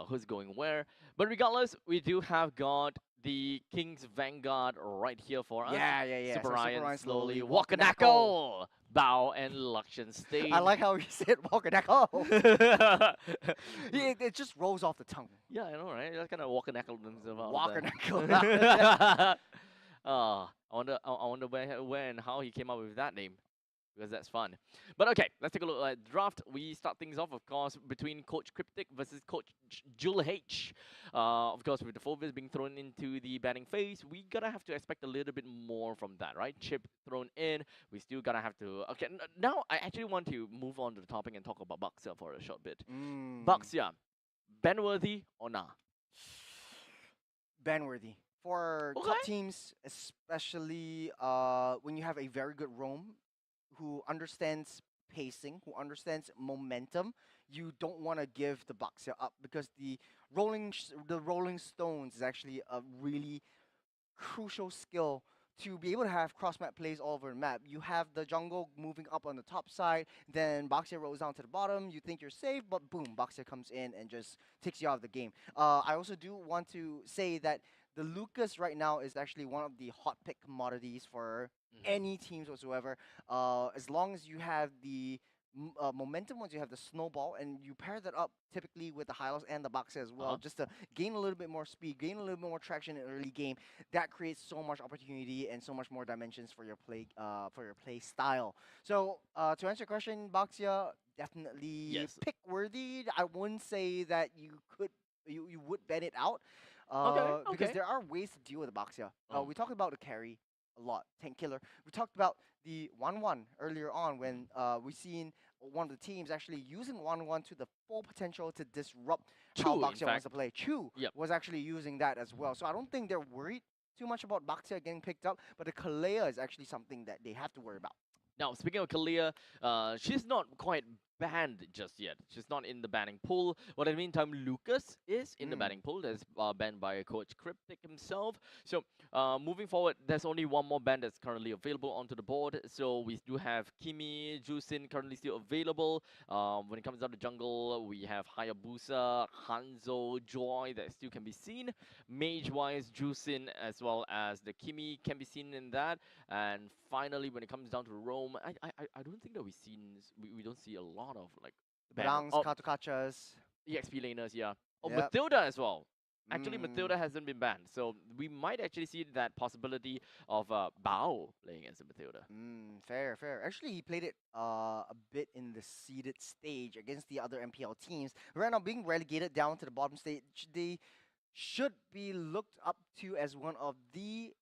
who's going where. But regardless, we do have got the King's Vanguard right here for us. Yeah, yeah, yeah. Super So Super Ryan Ryan slowly slowly walk a walking that goal. knuckle. Bow and Luxian I Stain. like how you said walking that goal. It just rolls off the tongue. Yeah, I know, right? Just kind of walk a knuckle themselves out of Walking that goal. there. I wonder where and how he came up with that name. Because that's fun. But okay, let's take a look at draft. We start things off, of course, between Coach Cryptic versus Coach Jul H. Of course, with the Fulvis being thrown into the batting phase, we gotta have to expect a little bit more from that, right? Chip thrown in, we still gotta have to. Okay, now I actually want to move on to the topic and talk about Baxia for a short bit. Mm. Baxia, ban-worthy or nah? Ban-worthy. For Okay. top teams, especially when you have a very good roam who understands pacing, who understands momentum, you don't want to give the Baxia up because the rolling stones is actually a really crucial skill to be able to have cross map plays all over the map. You have the jungle moving up on the top side, then Baxia rolls down to the bottom. You think you're safe, but boom, Baxia comes in and just takes you out of the game. I also do want to say that the Lucas right now is actually one of the hot pick commodities for any teams whatsoever. As long as you have the momentum, once you have the snowball, and you pair that up typically with the Hylos and the Baxia as well, Uh-huh. just to gain a little bit more speed, gain a little bit more traction in early game, that creates so much opportunity and so much more dimensions for your play style. So to answer your question, Baxia definitely Yes. pick worthy. I wouldn't say that you would ban it out, Okay. because Okay. there are ways to deal with the Baxia. Um. We talked about the carry a lot, tank killer. We talked about the 1-1 earlier on when we seen one of the teams actually using 1-1 to the full potential to disrupt how True. In Baxia wants to fact. play. Chu Yep. was actually using that as well. So I don't think they're worried too much about Baxia getting picked up, but the Kalea is actually something that they have to worry about. Now, speaking of Kalia, she's not quite banned just yet. She's not in the banning pool. But in the meantime, Lucas is in the Mm. banning pool. That's banned by Coach Cryptic himself. So, moving forward, there's only one more ban that's currently available onto the board. So, we do have Kimi, Jusin currently still available. When it comes down to jungle, we have Hayabusa, Hanzo, Joy that still can be seen. Mage-wise, Jusin as well as the Kimi can be seen in that. And finally, when it comes down to Rome, I don't think that we don't see a lot of like The ban Brangs, oh Katukachas. EXP laners, yeah. Oh, Yep. Matilda as well. Actually, Mm. Matilda hasn't been banned, so we might actually see that possibility of Bao playing against Matilda. Fair, fair. Actually, he played it a bit in the seeded stage against the other MPL teams. Right now, being relegated down to the bottom stage, they should be looked up to as one of the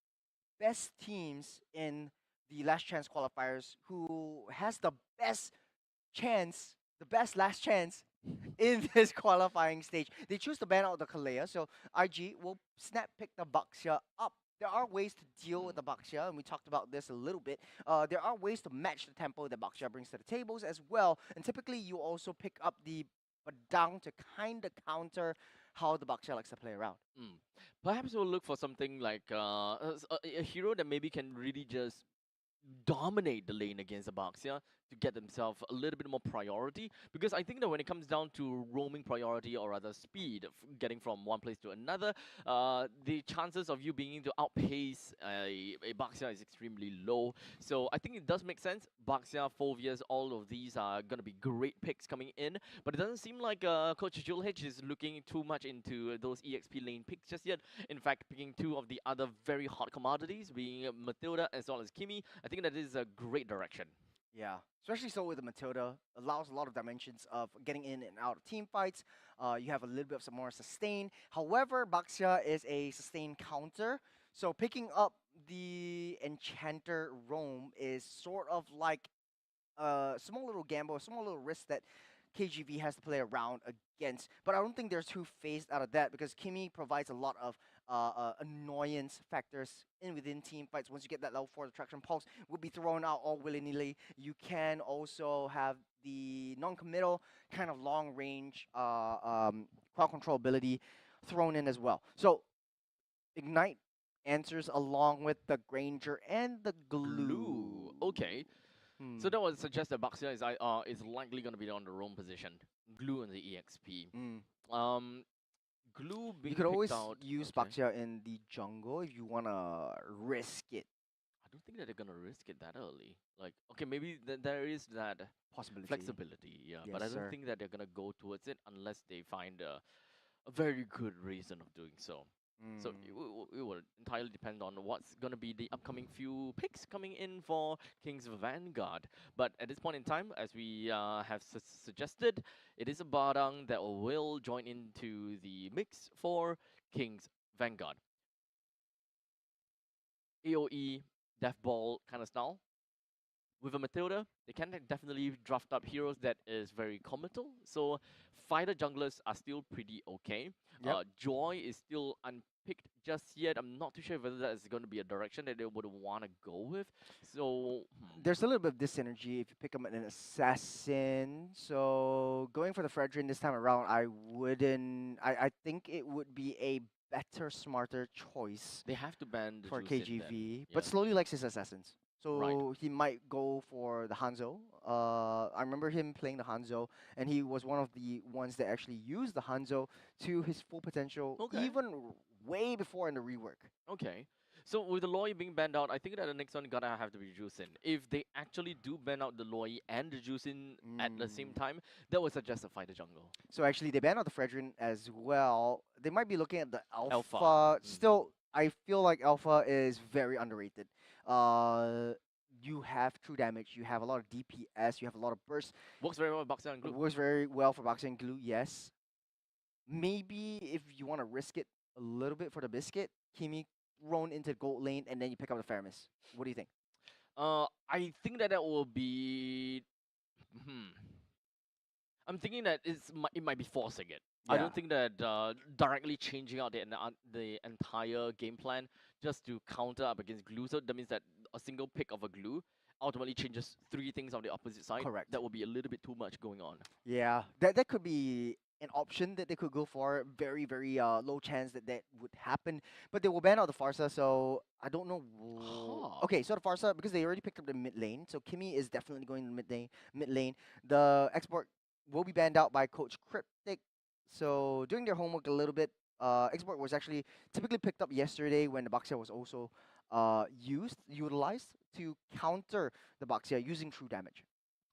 best teams in the last chance qualifiers who has the best chance, the best last chance in this qualifying stage. They choose to ban out the Kalea, so IG will snap pick the Baxia up. There are ways to deal with Mm. the Baxia, and we talked about this a little bit. There are ways to match the tempo that Baxia brings to the tables as well, and typically you also pick up the Badang to kind of counter how the Baxia likes to play around. Mm. Perhaps we'll look for something like a hero that maybe can really just dominate the lane against Abaxia to get themselves a little bit more priority. Because I think that when it comes down to roaming priority or rather speed, getting from one place to another, the chances of you being able to outpace a Baxia is extremely low. So I think it does make sense. Baxia, Phovias, all of these are going to be great picks coming in. But it doesn't seem like Coach Jul H is looking too much into those EXP lane picks just yet. In fact, picking two of the other very hot commodities, being Matilda as well as Kimi, I think that is a great direction. Yeah, especially so with the Matilda, allows a lot of dimensions of getting in and out of team fights. You have a little bit of some more sustain. However, Baxia is a sustain counter, so picking up the Enchanter Roam is sort of like a small little gamble, a small little risk that KGV has to play around against. But I don't think they're too phased out of that because Kimi provides a lot of annoyance factors in within team fights. Once you get that level 4 attraction pulse, will be thrown out all willy nilly. You can also have the non-committal kind of long range crowd control ability thrown in as well. So Ignite answers along with the Granger and the Glue. Glue. Okay. So Hmm. that would suggest that Baxia is likely going to be on the roam position. Glue and the EXP. Mm. Um, Glue You being could picked always out. use Okay. Baxia in the jungle if you wanna risk it. I don't think that they're gonna risk it that early. Like, okay, maybe there is that Possibility. flexibility, yeah, but Yes, I don't sir. think that they're gonna go towards it unless they find a very good reason of doing so. So Mm. it will entirely depend on what's gonna be the upcoming few picks coming in for King's Vanguard. But at this point in time, as we have suggested, it is a Badang that will join into the mix for King's Vanguard. AOE, Death Ball kind of style. With a Matilda, they can definitely draft up heroes that is very comical. So fighter junglers are still pretty okay. Yep. Joy is still unpicked just yet. I'm not too sure whether that is going to be a direction that they would want to go with. So There's a little bit of dysynergy if you pick up an assassin. So going for the Fredrin this time around, I wouldn't. I think it would be a better, smarter choice they have to ban the for juice in then. KGV, but Yeah, slowly likes his assassins. right. So he might go for the Hanzo. I remember him playing the Hanzo, and he was one of the ones that actually used the Hanzo to his full potential, Okay. even way before in the rework. Okay. So with the Loi being banned out, I think that the next one gonna have to be Juicin. If they actually do ban out the Loi and the Juicin at the same Mm. time, that would suggest a fighter jungle. So actually, they banned out the Fredrin as well. They might be looking at the Alpha. Alpha. Still, I feel like Alpha is very underrated. You have true damage. You have a lot of DPS. You have a lot of burst. Works very well with Boxer and It Glue. works very well for boxing glue. Yes. Maybe if you want to risk it a little bit for the biscuit, Kimi thrown into gold lane, and then you pick up the Faramis. What do you think? I think that that will be. Hmm. I'm thinking that it might be forcing it. I Yeah. don't think that directly changing out the entire game plan just to counter up against glue. So that means that a single pick of a glue ultimately changes three things on the opposite side. Correct. That will be a little bit too much going on. Yeah, that could be an option that they could go for. Very, very low chance that that would happen. But they will ban out the Farsa, so I don't know. Huh. Okay, so the Farsa, because they already picked up the mid lane, so Kimi is definitely going to mid lane. Mid lane. The export will be banned out by Coach Cryptic. So doing their homework a little bit. Export was actually typically picked up yesterday when the Baxia was also utilized to counter the Baxia using true damage.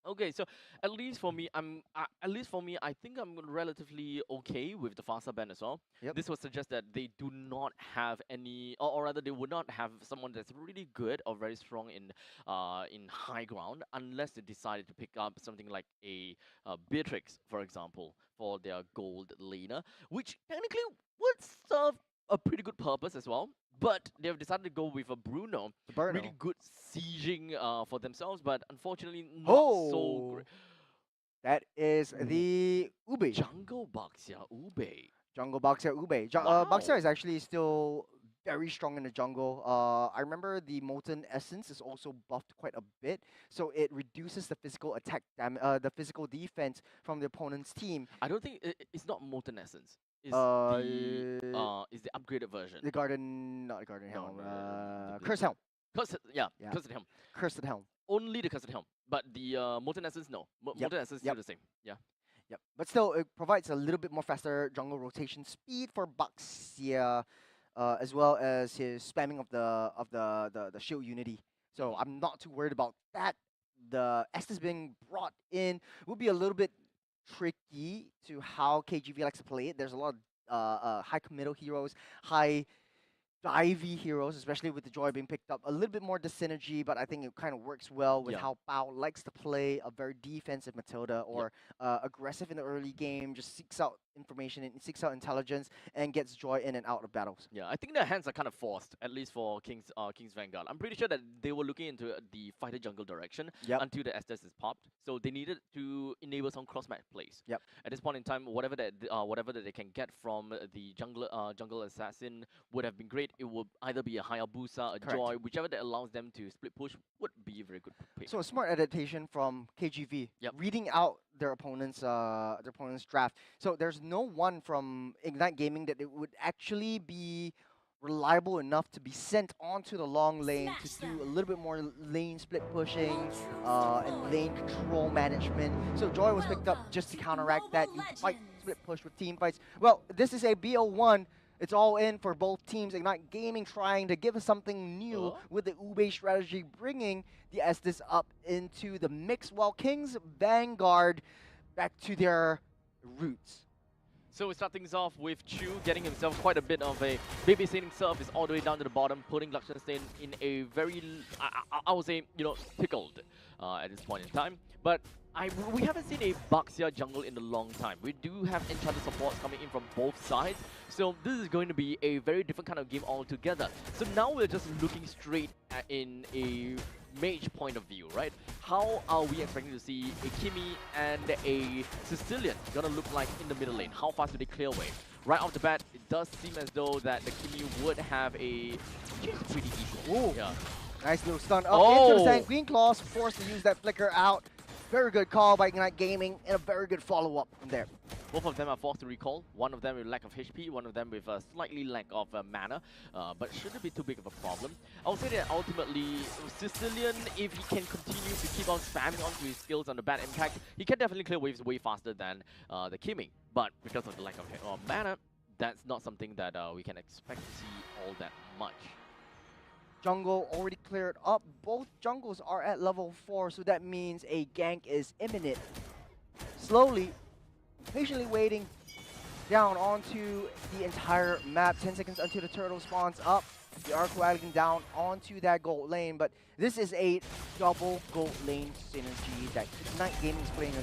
Okay, so at least for me, I think I'm relatively okay with the faster ban as well. Yep. This would suggest that they do not have any, or rather, they would not have someone that's really good or very strong in high ground unless they decided to pick up something like a Beatrix, for example, for their gold laner, which technically would serve a pretty good purpose as well. But they've decided to go with a Bruno, The Burno. really good sieging for themselves, but unfortunately not so Oh, great. that is the Ube. Jungle Baxia Ube. Jungle Boxer Ube. Boxer Wow. is actually still very strong in the jungle. I remember the Molten Essence is also buffed quite a bit, so it reduces the physical the physical defense from the opponent's team. I don't think it's not Molten Essence. It's Uh, is the upgraded version. the Garden, not the Garden No, Helm. no, no, Curse Helm. Yeah, Yeah, Cursed Helm. Cursed Helm. Only the Cursed Helm. But the Molten Essence, no. Yep, Molten Essence is yep. still the same. Yeah. Yep. But still, it provides a little bit more faster jungle rotation speed for Baxia, as well as his spamming of the shield unity. So I'm not too worried about that. The Estes being brought in would be a little bit tricky to how KGV likes to play it. There's a lot of high committal heroes, high divey heroes, especially with the Joy being picked up. A little bit more synergy, but I think it kind of works well with Yeah. how Bao likes to play a very defensive Matilda or aggressive in the early game, just seeks out information and seeks out intelligence and gets Joy in and out of battles. Yeah, I think their hands are kind of forced, at least for King's Vanguard. I'm pretty sure that they were looking into the fighter jungle direction Yep. until the Estes is popped. So they needed to enable some cross match plays. Yep. At this point in time, whatever that they can get from the jungle assassin would have been great. It would either be a Hayabusa, a Correct. Joy, whichever that allows them to split push would be a very good pick. So a smart adaptation from KGV, Yep. reading out their opponent's draft. So there's no one from Ignite Gaming that it would actually be reliable enough to be sent onto the long lane to do a little bit more lane split pushing and lane control management. So Joy was picked up just to counteract that. You fight split push with team fights. Well, this is a BO1. It's all in for both teams. Ignite Gaming trying to give us something new with the Ube strategy, bringing the Estes up into the mix, while King's Vanguard back to their roots. So we start things off with Chu getting himself quite a bit of a babysitting service all the way down to the bottom, putting Liechtenstein in a very, I would say, you know, pickled at this point in time. But we haven't seen a Baxia jungle in a long time. We do have enchanted supports coming in from both sides, so this is going to be a very different kind of game altogether. So now we're just looking straight in a mage point of view, right? How are we expecting to see a Kimi and a Sicilian gonna look like in the middle lane? How fast do they clear away? Right off the bat, it does seem as though that the Kimi would have a pretty equal. Ooh. Yeah. Nice little stun up into the Sanguine Claws, forced to use that flicker out. Very good call by Ignite Gaming, and a very good follow-up from there. Both of them are forced to recall. One of them with lack of HP, one of them with a slightly lack of mana. But shouldn't be too big of a problem. I would say that ultimately, Sicilian, if he can continue to keep on spamming onto his skills on the bad impact, he can definitely clear waves way faster than the Kimi. But because of the lack of mana, that's not something that we can expect to see all that much. Jungle already cleared up. Both jungles are at level 4, so that means a gank is imminent. Slowly, patiently waiting down onto the entire map. 10 seconds until the turtle spawns up. They are coaling down onto that gold lane, but this is a double gold lane synergy that Ignite Gaming is playing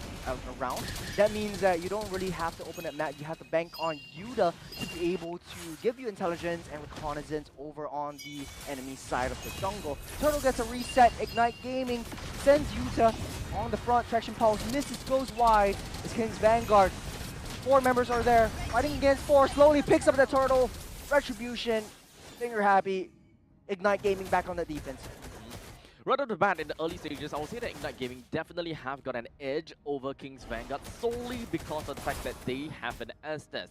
around. That means that you don't really have to open that map. You have to bank on Yuta to be able to give you intelligence and reconnaissance over on the enemy side of the jungle. Turtle gets a reset. Ignite Gaming sends Yuta on the front. Traction Pulse misses, goes wide. It's King's Vanguard. 4 members are there, fighting against 4. Slowly picks up the turtle. Retribution. Finger happy. Ignite Gaming back on the defense. Right off the bat, in the early stages, I would say that Ignite Gaming definitely have got an edge over King's Vanguard solely because of the fact that they have an Estes.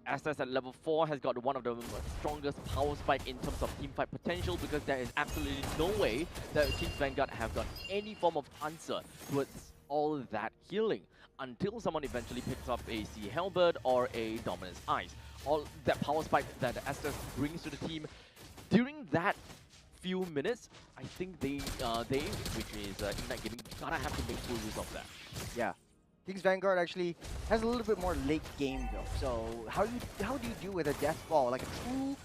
Estes at level 4 has got one of the strongest power spike in terms of teamfight potential, because there is absolutely no way that King's Vanguard have got any form of answer towards all that healing until someone eventually picks up a Sea Halberd or a Dominance Ice. All that power spike that Estes brings to the team during that few minutes, I think they which is Ignite Gaming, gotta have to make full use of that. Yeah. King's Vanguard actually has a little bit more late game though. So how do you do with a death ball? Like a true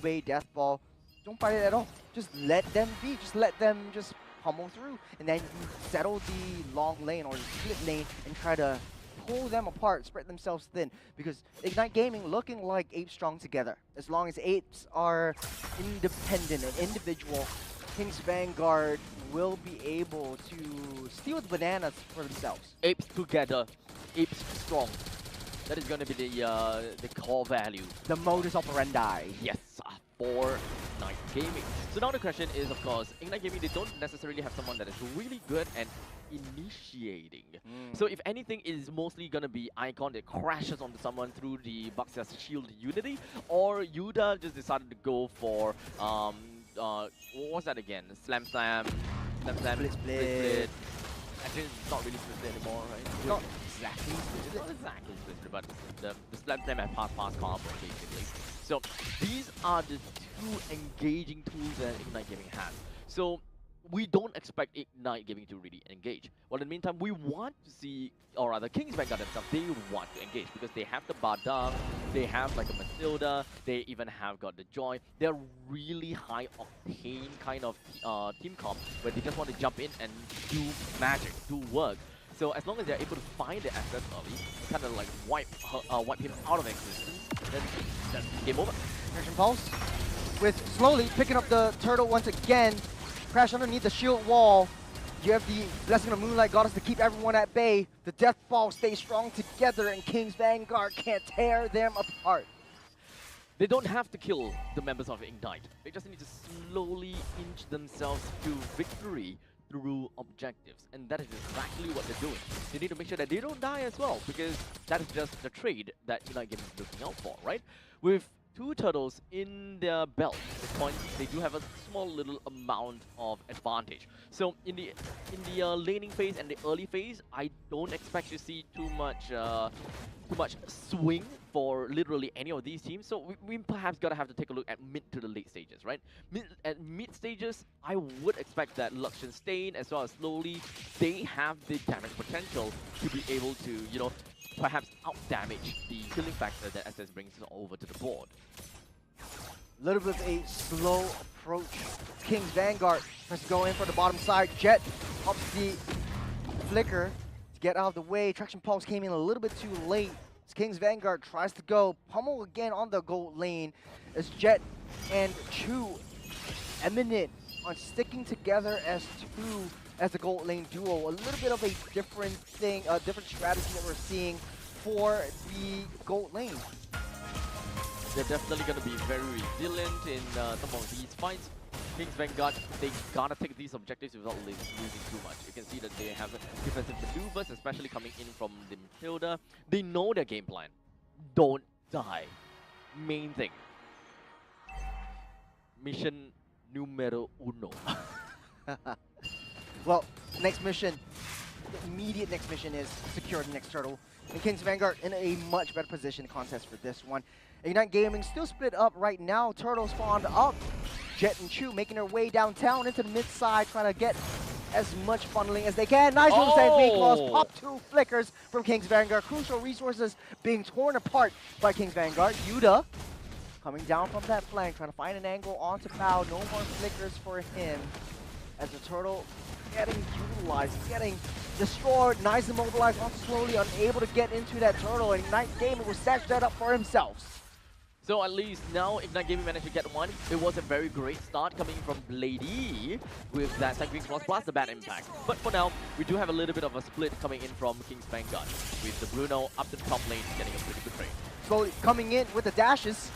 Ube death ball. Don't fight it at all. Just let them be. Just let them just pummel through. And then you settle the long lane or the split lane and try to pull them apart, spread themselves thin, because Ignite Gaming looking like Apes strong together. As long as Apes are independent and individual, King's Vanguard will be able to steal the bananas for themselves. Apes together, Apes strong. That is going to be the core value. The modus operandi. Yes, for Ignite Gaming. So now the question is, of course, Ignite Gaming, they don't necessarily have someone that is really good at initiating. So if anything, it is mostly going to be Icon that crashes onto someone through the Baxia's Shield Unity, or Yuda just decided to go for, what was that again? Slam, split. Actually, it's not really split anymore, right? Not exactly split. Not exactly split, but the slam and pass combo, basically. So these are the 2 engaging tools that Ignite Gaming has. So we don't expect Ignite Gaming to really engage. Well, in the meantime, we want to see, or rather, King's Vanguard themselves, they want to engage because they have the Badang, they have like a Matilda, they even have got the Joy. They're really high octane kind of team comp where they just want to jump in and do magic, do work. So as long as they're able to find the assets early, kind of like wipe him out of existence, then that's game over. Traction Pulse with slowly picking up the turtle once again. Crash underneath the shield wall. You have the Blessing of Moonlight Goddess to keep everyone at bay. The Death Ball stays strong together, and King's Vanguard can't tear them apart. They don't have to kill the members of Ignite. They just need to slowly inch themselves to victory through objectives. And that is exactly what they're doing. They need to make sure that they don't die as well, because that is just the trade that Ignite Gaming is looking out for, right? With 2 turtles in their belt. At this point, they do have a small little amount of advantage. So in the laning phase and the early phase, I don't expect to see too much swing for literally any of these teams. So we perhaps gotta have to take a look at mid to the late stages, right? At mid stages, I would expect that Lux and Stain as well as Slowly, they have the damage potential to be able to, you know, perhaps out-damage the killing factor that SS brings over to the board. A little bit of a slow approach. King's Vanguard tries to go in for the bottom side. Jet ups the flicker to get out of the way. Traction Pulse came in a little bit too late. As King's Vanguard tries to go pummel again on the gold lane as Jet and Chu eminent on sticking together as the gold lane duo. A little bit of a different thing, a different strategy that we're seeing for the gold lane. They're definitely going to be very resilient in some of these fights. King's Vanguard, they gotta take these objectives without losing too much. You can see that they have defensive maneuvers, especially coming in from the Matilda. They know their game plan. Don't die. Main thing. Mission numero uno. Well, next mission, the immediate next mission is secure the next turtle. And King's Vanguard in a much better position to contest for this one. Ignite Gaming still split up right now. Turtle spawned up. Jet and Chu making their way downtown into the mid side, trying to get as much funneling as they can. Nice little sandwich claws. Pop 2 flickers from King's Vanguard. Crucial resources being torn apart by King's Vanguard. Yuda coming down from that flank, trying to find an angle onto Bao. No more flickers for him. As the turtle getting utilized, getting destroyed, nice and mobilized on Slowly, unable to get into that turtle, and Ignite Gaming will snatch that up for himself. So at least now Ignite Gaming managed to get one. It was a very great start coming from Blady with that Sanguine Cross plus the bad impact. But for now, we do have a little bit of a split coming in from King's Vanguard, with the Bruno up to the top lane getting a pretty good trade. Slowly coming in with the dashes,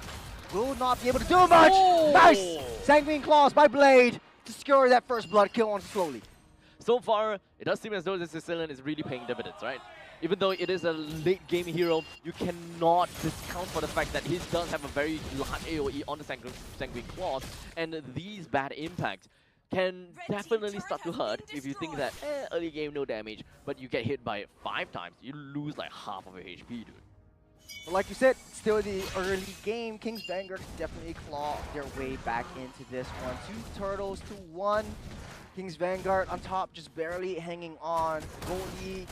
will not be able to do much. Oh! Nice Sanguine Claws by Blade to secure that first blood kill on Slowly. So far, it does seem as though this Sicilian is really paying dividends, right? Even though it is a late game hero, you cannot discount for the fact that he does have a very large AoE on the Sanguine Claws, and these bad impacts can definitely start to hurt if you think that, early game no damage, but you get hit by it 5 times, you lose like half of your HP, dude. But like you said, still the early game. King's Vanguard definitely claw their way back into this one. 2 turtles to 1. King's Vanguard on top, just barely hanging on. Goldie,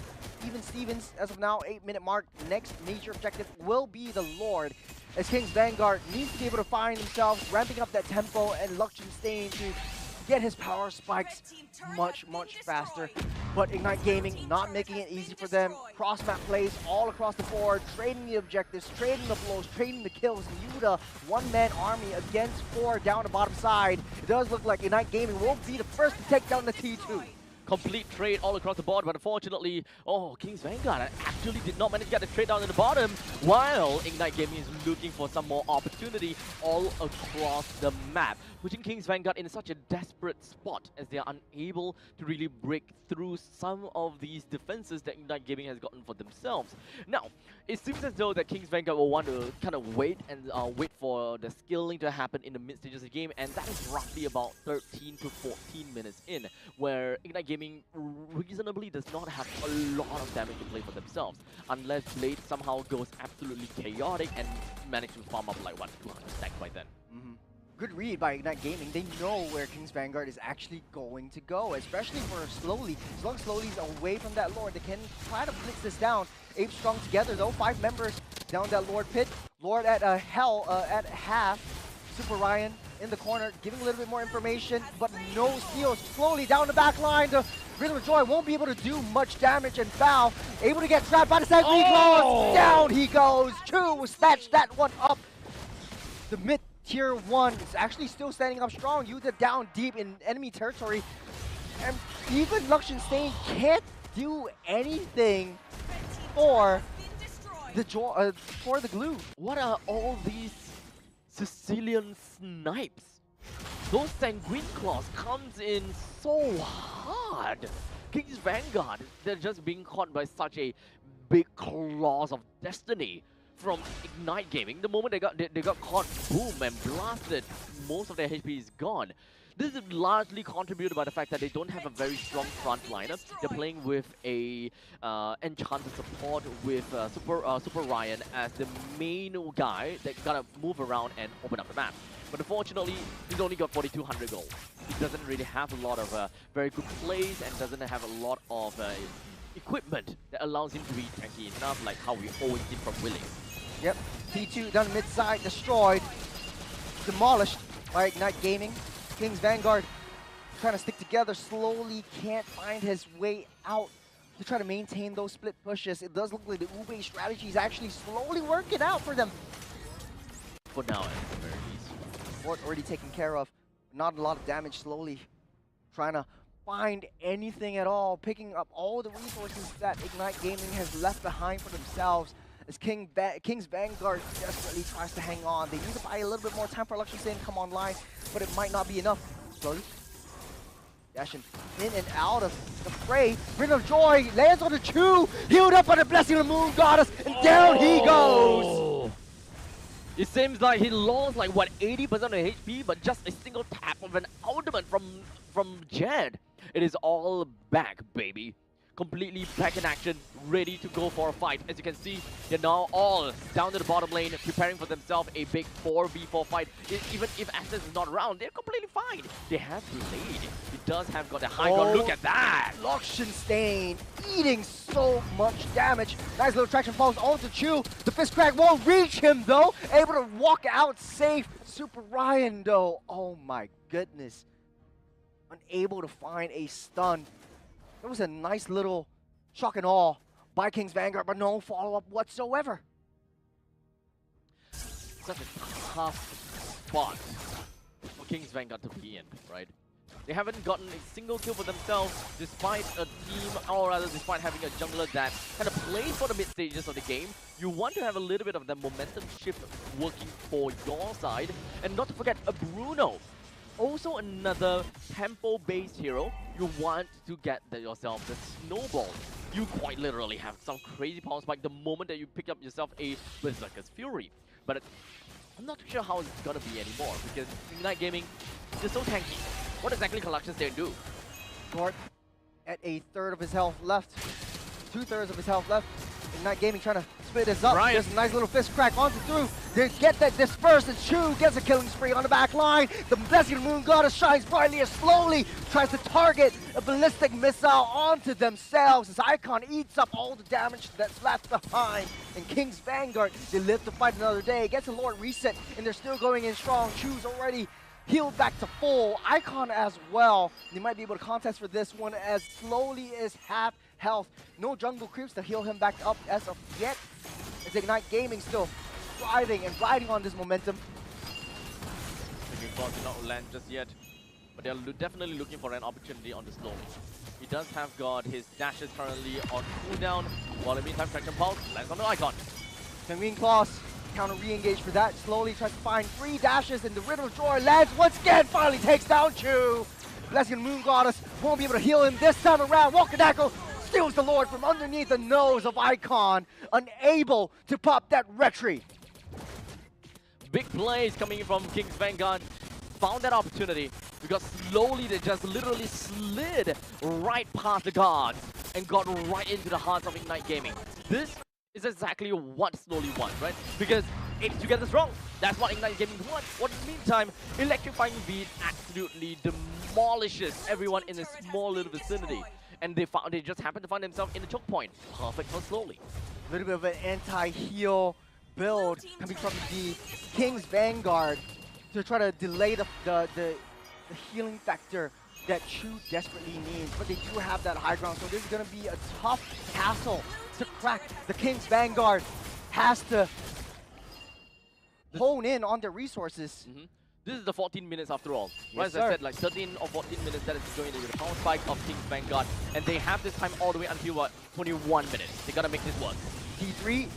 even Stevens, as of now, 8-minute mark. Next major objective will be the Lord, as King's Vanguard needs to be able to find themselves ramping up that tempo, and Luxon Stain to get his power spikes much faster. But Ignite Gaming not making it easy for them. Cross-map plays all across the board, trading the objectives, trading the blows, trading the kills. Yuda, one-man army against 4 down the bottom side. It does look like Ignite Gaming will be the first to take down the T2. Complete trade all across the board, but unfortunately, King's Vanguard actually did not manage to get the trade down in the bottom, while Ignite Gaming is looking for some more opportunity all across the map, putting King's Vanguard in such a desperate spot as they are unable to really break through some of these defenses that Ignite Gaming has gotten for themselves. Now, it seems as though that King's Vanguard will want to kind of wait wait for the skilling to happen in the mid stages of the game, and that is roughly about 13 to 14 minutes in, where Ignite Gaming reasonably does not have a lot of damage to play for themselves, unless Blade somehow goes absolutely chaotic and manages to farm up like, what, 200 stacks by then. Good read by Ignite Gaming. They know where King's Vanguard is actually going to go, especially for Slowly. As long as Slowly's away from that Lord, they can try to blitz this down. 8 strong together though, 5 members down that Lord pit. Lord at at half. Super Ryan in the corner, giving a little bit more information, but no steals. Slowly down the back line. The Rhythm of Joy won't be able to do much damage, and Bao able to get trapped by the Sanguine Claws. Down he goes. Chu will snatch that one up. The mid Tier 1 is actually still standing up strong. Yuda down deep in enemy territory. And even Luxon Stain can't do anything for the glue. What are all these Sicilian snipes? Those Sanguine Claws comes in so hard. King's Vanguard, they're just being caught by such a big claws of destiny from Ignite Gaming. The moment they got caught, boom, and blasted, most of their HP is gone. This is largely contributed by the fact that they don't have a very strong front lineup. They're playing with a Enchanted support with Super Ryan as the main guy that gotta move around and open up the map. But unfortunately, he's only got 4,200 gold. He doesn't really have a lot of very good plays and doesn't have a lot of equipment that allows him to be tanky enough, like how we always did from Willing. Yep, T2 down the mid side, destroyed, demolished by Ignite Gaming. King's Vanguard trying to stick together, slowly can't find his way out to try to maintain those split pushes. It does look like the Ube strategy is actually slowly working out for them. For now, at the very least. Fort already taken care of. Not a lot of damage, slowly trying to find anything at all, picking up all the resources that Ignite Gaming has left behind for themselves. As King's Vanguard desperately tries to hang on. They need to buy a little bit more time for Election Stain to come online, but it might not be enough. Slowly dashing in and out of the fray. Ring of Joy lands on the Chu, healed up by the Blessing of the Moon Goddess, and down he goes! It seems like he lost like what 80% of HP, but just a single tap of an ultimate from Jed. It is all back, baby. Completely back in action, ready to go for a fight. As you can see, they're now all down to the bottom lane, preparing for themselves a big 4v4 fight. Even if Access is not around, they're completely fine. They have Blade. He does have got a high ground. Look at that! Lockshin eating so much damage. Nice little traction falls onto Chu. The fist crack won't reach him though. Able to walk out safe. Super Ryan though, oh my goodness. Unable to find a stun. It was a nice little shock and awe by King's Vanguard, but no follow-up whatsoever. Such a tough spot for King's Vanguard to be in, right? They haven't gotten a single kill for themselves, despite a team, or rather despite having a jungler that kind of plays for the mid stages of the game. You want to have a little bit of the momentum shift working for your side, and not to forget a Bruno. Also another tempo-based hero. You want to get yourself the snowball. You quite literally have some crazy power spike the moment that you pick up yourself a Berserker's Fury. But I'm not too sure how it's gonna be anymore, because Ignite Gaming is so tanky. What exactly Collections they do? Gort at a third of his health left. 2/3 of his health left. Ignite Gaming trying to split this up. Right. There's a nice little fist crack onto through. They get that dispersed, and Chu gets a killing spree on the back line. The Blessing of the Moon Goddess shines brightly and slowly tries to target a ballistic missile onto themselves as Icon eats up all the damage that's left behind. And King's Vanguard, they live to fight another day. Gets a Lord reset, and they're still going in strong. Chu's already healed back to full. Icon as well. They might be able to contest for this one as slowly is half health. No jungle creeps to heal him back up as of yet. As Ignite Gaming still thriving and riding on this momentum. Thinking God did not land just yet, but they're definitely looking for an opportunity on the slope. He does have got his dashes currently on cooldown, while in the meantime Traction Pulse lands on the Icon. Penguin Claws counter re-engage for that. Slowly tries to find 3 dashes, and the Riddle of Joy lands once again. Finally takes down Chu. Blessing of the Moon Goddess won't be able to heal him this time around. Walkadako steals the Lord from underneath the nose of Icon, unable to pop that retry. Big plays coming in from King's Vanguard. Found that opportunity because slowly they just literally slid right past the guards and got right into the hearts of Ignite Gaming. This is exactly what Slowly wants, right? Because it's together strong. That's what Ignite Gaming wants. But in the meantime, Electrifying Beat absolutely demolishes everyone in a small little vicinity. And they just happen to find themselves in the choke point. Perfect for Slowly. A little bit of an anti-heal build coming from the King's Vanguard to try to delay the healing factor that Chu desperately needs. But they do have that high ground, so this is going to be a tough castle to crack. The King's Vanguard has to hone in on their resources. This is the 14 minutes after all. Yes, Right, as sir. I said, like 13 or 14 minutes that is going to be the power spike of King's Vanguard. And they have this time all the way until what? 21 minutes. They gotta make this work. T3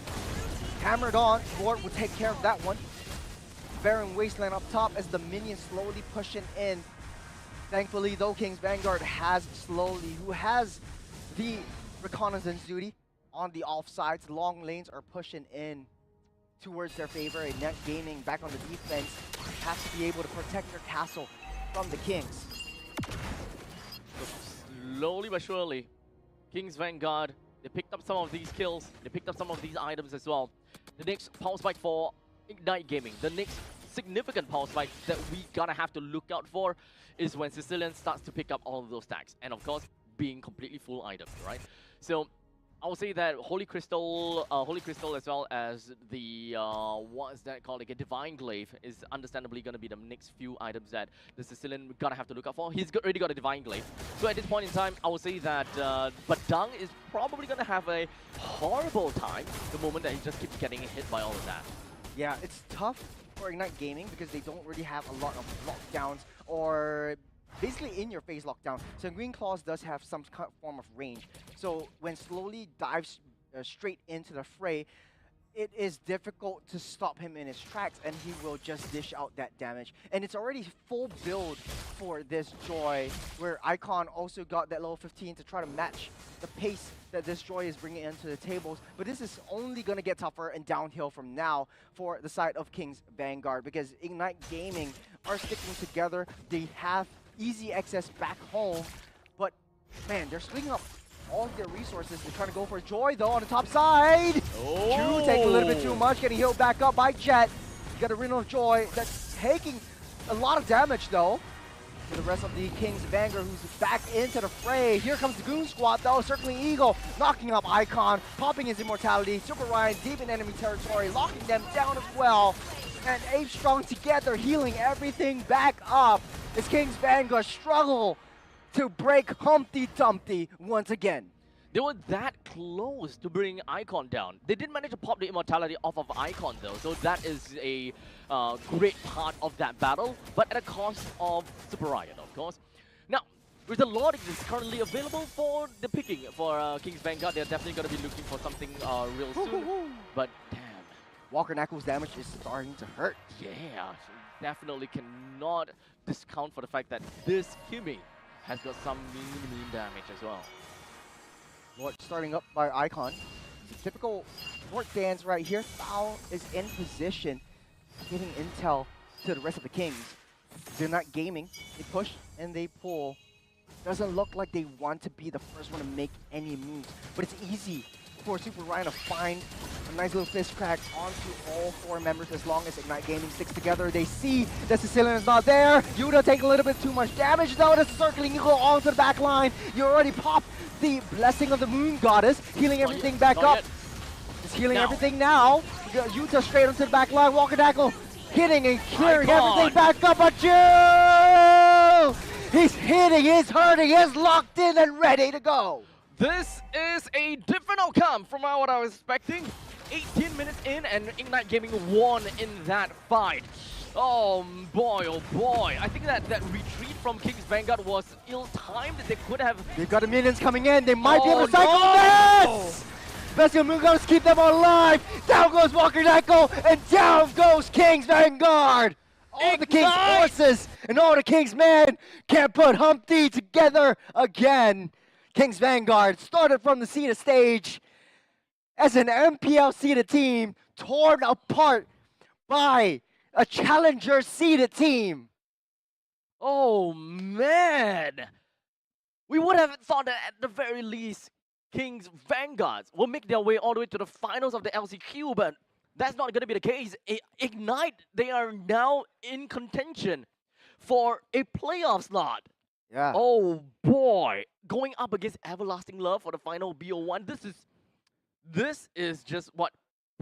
hammered on. Lord will take care of that one. Barren Wasteland up top as the minions slowly pushing in. Thankfully, though, King's Vanguard has Slowly, who has the reconnaissance duty on the offsides. Long lanes are pushing in. towards their favor. And Net Gaming back on the defense has to be able to protect their castle from the Kings. So slowly but surely, King's Vanguard, they picked up some of these kills, they picked up some of these items as well. The next power spike for Ignite Gaming, the next significant power spike that we gotta have to look out for is when Sicilian starts to pick up all of those stacks. And of course, being completely full items, right? So I would say that Holy Crystal as well as the, what is that called, like a Divine Glaive is understandably going to be the next few items that the Sicilian gotta have to look out for. He's already got a Divine Glaive. So at this point in time, I would say that Badang is probably going to have a horrible time the moment that he just keeps getting hit by all of that. Yeah, it's tough for Ignite Gaming because they don't really have a lot of lockdowns or basically in-your-face lockdown. So Green Claws does have some form of range. So when slowly dives straight into the fray, it is difficult to stop him in his tracks, and he will just dish out that damage. And it's already full build for this Joy, where Icon also got that level 15 to try to match the pace that this Joy is bringing into the tables. But this is only going to get tougher and downhill from now for the side of King's Vanguard, because Ignite Gaming are sticking together. They have easy access back home, but man, they're splitting up all of their resources. They're trying to go for Joy though on the top side. Oh. Drew taking a little bit too much, getting healed back up by Jet. You got a Reno of Joy that's taking a lot of damage though. For the rest of the King's Vanguard, who's back into the fray. Here comes the Goon Squad though, circling Eagle, knocking up Icon, popping his immortality. Super Ryan deep in enemy territory, locking them down as well. And Ape Strong together, healing everything back up. As King's Vanguard struggle to break Humpty Dumpty once again. They were that close to bringing Icon down. They did manage to pop the immortality off of Icon though, so that is a great part of that battle, but at a cost of Super Ryan, of course. Now, with the Lord that's currently available for the picking for King's Vanguard, they're definitely going to be looking for something real soon, but damn. Walker Knuckles' damage is starting to hurt. Yeah, definitely cannot discount for the fact that this Kimi has got some mean damage as well. Lord starting up by Icon. It's a typical Lord dance right here. Foul is in position, giving intel to the rest of the Kings. They're not gaming. They push and they pull. Doesn't look like they want to be the first one to make any moves, but it's easy for Super Ryan to find a nice little fist crack onto all four members as long as Ignite Gaming sticks together. They see that Sicilian is not there. Yuta taking a little bit too much damage though. That's circling Eagle onto the back line. You already popped the Blessing of the Moon Goddess, healing everything back up. It's healing everything now. We got Yuta straight onto the back line. Walker Tackle hitting and clearing everything back up. But Jill! He's hitting, he's hurting, he's locked in and ready to go. This is a different outcome from what I was expecting. 18 minutes in and Ignite Gaming won in that fight. Oh boy. I think that retreat from King's Vanguard was ill-timed. They could have... They've got the minions coming in. They might be able to cycle this! Blessing of Moon Goddess keep them alive. Down goes Walker Echo and down goes King's Vanguard. All the King's forces and all the King's men can't put Humpty together again. King's Vanguard started from the seeded stage as an MPL seeded team torn apart by a challenger seeded team. Oh man! We would have thought that at the very least, King's Vanguards will make their way all the way to the finals of the LCQ, but that's not going to be the case. Ignite, they are now in contention for a playoff slot. Yeah. Oh boy, going up against Everlasting Love for the final BO1. This is just what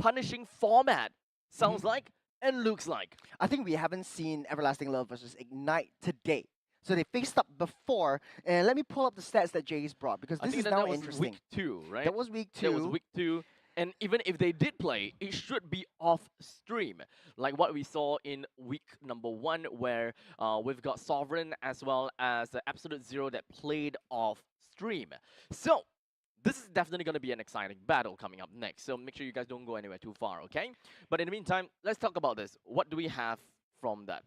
punishing format sounds like and looks like. I think we haven't seen Everlasting Love versus Ignite today. So they faced up before, and let me pull up the stats that Jay's brought because this is now interesting. Week 2, right? That was week 2. That was week 2. And even if they did play, it should be off stream, like what we saw in week number 1, where we've got Sovereign as well as Absolute Zero that played off stream. So this is definitely going to be an exciting battle coming up next. So make sure you guys don't go anywhere too far, okay? But in the meantime, let's talk about this. What do we have from that?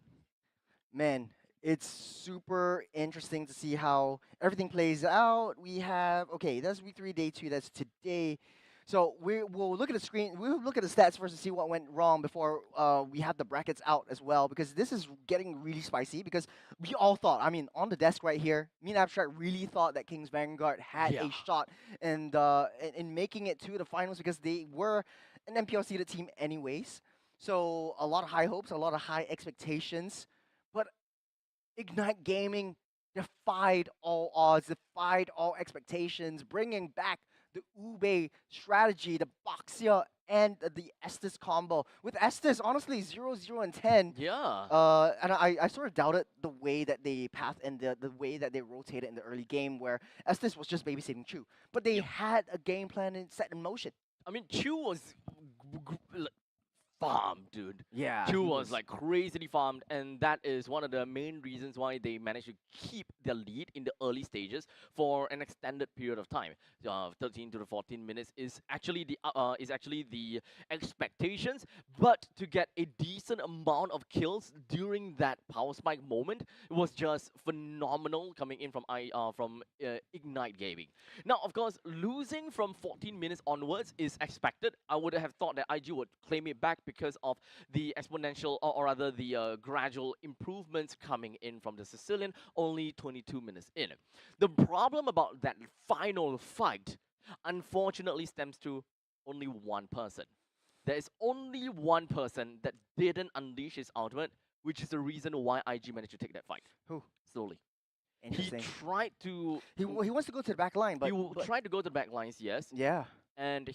Man, it's super interesting to see how everything plays out. We have, okay, that's week 3, day 2. That's today. So we'll look at the screen. We'll look at the stats first to see what went wrong before we have the brackets out as well, because this is getting really spicy. Because we all thought, I mean, on the desk right here, me and Abstract really thought that King's Vanguard had Yeah. a shot in making it to the finals, because they were an MPL seeded team anyways. So a lot of high hopes, a lot of high expectations, but Ignite Gaming defied all odds, defied all expectations, bringing back the Ube strategy, the Boxia, and the Estes combo. With Estes, honestly, 0, 0, and 10. Yeah. And I sort of doubted the way that they path and the way that they rotated in the early game, where Estes was just babysitting Chu. But they Yep. had a game plan set in motion. I mean, Chu was farmed, dude. Yeah, Chu he was was. like crazily farmed, and that is one of the main reasons why they managed to keep their lead in the early stages for an extended period of time. 13 to the 14 minutes is actually the expectations, but to get a decent amount of kills during that power spike moment was just phenomenal coming in from Ignite Gaming. Now, of course, losing from 14 minutes onwards is expected. I would have thought that IG would claim it back because of the exponential, or rather the gradual improvements coming in from the Sicilian, only 22 minutes in. The problem about that final fight, unfortunately, stems to only one person. There is only one person that didn't unleash his ultimate, which is the reason why IG managed to take that fight. Who? Slowly. He Interesting. tried to He wants to go to the back line, he but tried to go to the back lines, yes, yeah. and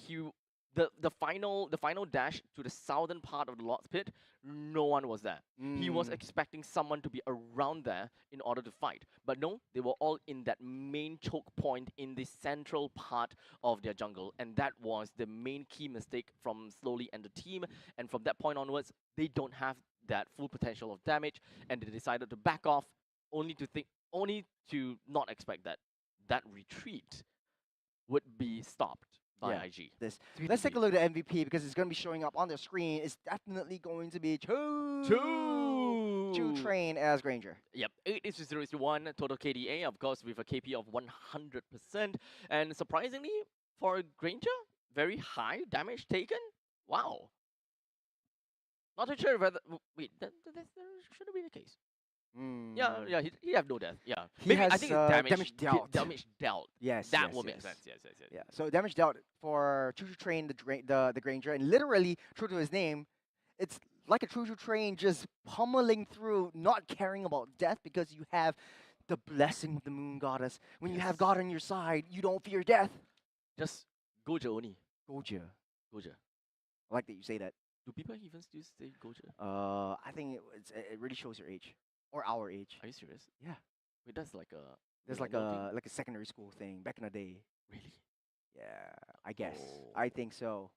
the final dash to the southern part of the Lord's Pit, no one was there. He was Mm. expecting someone to be around there in order to fight, but no, they were all in that main choke point in the central part of their jungle, and that was the main key mistake from Slowly and the team. And from that point onwards, they don't have that full potential of damage, and they decided to back off, only to not expect that that retreat would be stopped by Yeah. IG. This. To be Let's take a defeated. look at MVP, because it's going to be showing up on the screen. It's definitely going to be Chu Two. Train as Granger. Yep, 8 is 0 is 1 total KDA, of course, with a KP of 100%. And surprisingly, for a Granger, very high damage taken. Wow. Not too sure whether. Wait, that shouldn't be the case. Yeah, Mm. yeah, he have no death. Yeah, He maybe I has think it's damage dealt. damage dealt. Yes, That yes, will make yes. sense. Yes, yes, yes. Yeah. So damage dealt for Choo Choo Train, the Granger, and literally true to his name, it's like a Choo Choo Train just pummeling through, not caring about death, because you have the blessing of the Moon Goddess. When you have Yes. God on your side, you don't fear death. Just Goja only. Goja. Goja. I like that you say that. Do people even still say Goja? I think it really shows your age or our age. Are you serious? Yeah. Wait, that's like a There's like millennial thing? a secondary school thing back in the day. Really? Yeah, I guess. Oh. I think so.